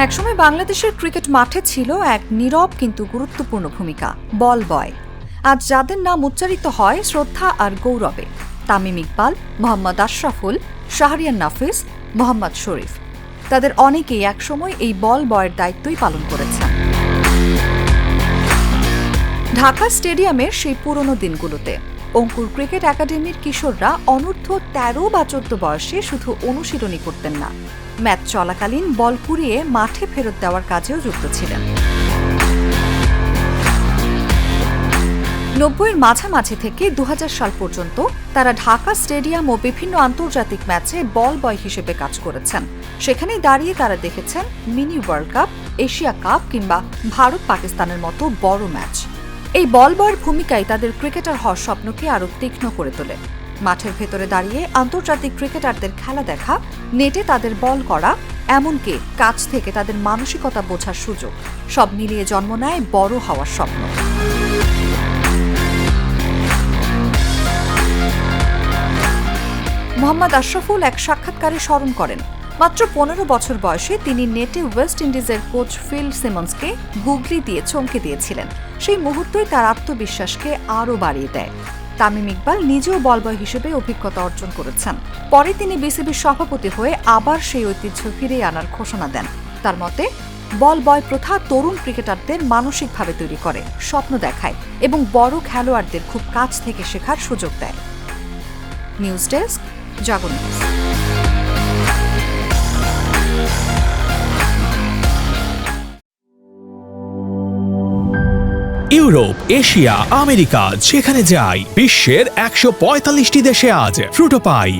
একসময় বাংলাদেশের ক্রিকেট মাঠে ছিল এক নীরব কিন্তু গুরুত্বপূর্ণ ভূমিকা, বল বয়। আজ যাদের নাম উচ্চারিত হয় শ্রদ্ধা আর গৌরবে, তামিম ইকবাল, মোহাম্মদ আশরাফুল, শাহরিয়ার নাফিস, মোহাম্মদ শরীফ, তাদের অনেকেই একসময় এই বল বয়ের দায়িত্বই পালন করেছেন। ঢাকা স্টেডিয়ামের সেই পুরনো দিনগুলোতে অঙ্কুর ক্রিকেট একাডেমির কিশোররা অনূর্ধ্ব ১৩ বা ১৪ বয়সে শুধু অনুশীলনী করতেন না, ম্যাচ চলাকালীন বল কুড়িয়ে মাঠে ফেরত দেওয়ার কাজেও যুক্ত ছিলেন। ৯০-এর মাঝামাঝি থেকে ২০০০ সাল পর্যন্ত তারা ঢাকা স্টেডিয়াম ও বিভিন্ন আন্তর্জাতিক ম্যাচে বল বয় হিসেবে কাজ করেছেন। সেখানেই দাঁড়িয়ে তারা দেখেছেন mini world cup, Asia cup কিংবা ভারত পাকিস্তানের মতো বড় ম্যাচ। এই বল বয়ের ভূমিকায় তাদের ক্রিকেটার হওয়ার স্বপ্নকে আরও তীক্ষ্ণ করে তোলে। মাঠের ভেতরে দাঁড়িয়ে আন্তর্জাতিক ক্রিকেটারদের খেলা দেখা, নেটে তাদের বল করা, এমনকি কাছ থেকে তাদের মানসিকতা বোঝার সুযোগ, সব মিলিয়ে জন্ম নেয় বড় হওয়ার স্বপ্ন। মোহাম্মদ আশরাফুল এক সাক্ষাৎকারে স্মরণ করেন, মাত্র ১৫ বছর বয়সে তিনি নেটে ওয়েস্ট ইন্ডিজের কোচ ফিল সিমন্সকে গুগলি দিয়ে চমকে দিয়েছিলেন। সেই মুহূর্তই তার আত্মবিশ্বাসকে আরও বাড়িয়ে দেয়। তামিম ইকবাল নিজেও বল বয় হিসেবে অভিজ্ঞতা অর্জন করেছেন। পরে তিনি বিসিবির সভাপতি হয়ে আবার সেই ঐতিহ্য ফিরিয়ে আনার ঘোষণা দেন। তার মতে, বল বয় প্রথা তরুণ ক্রিকেটারদের মানসিকভাবে তৈরি করে, স্বপ্ন দেখায় এবং বড় খেলোয়াড়দের খুব কাছ থেকে শেখার সুযোগ দেয়। নিউজ ডেস্ক, জাগো নিউজ। ইউরোপ, এশিয়া, আমেরিকা, যেখানে যাই বিশ্বের ১৪৫টি দেশে আজ ফ্রুটো পাই।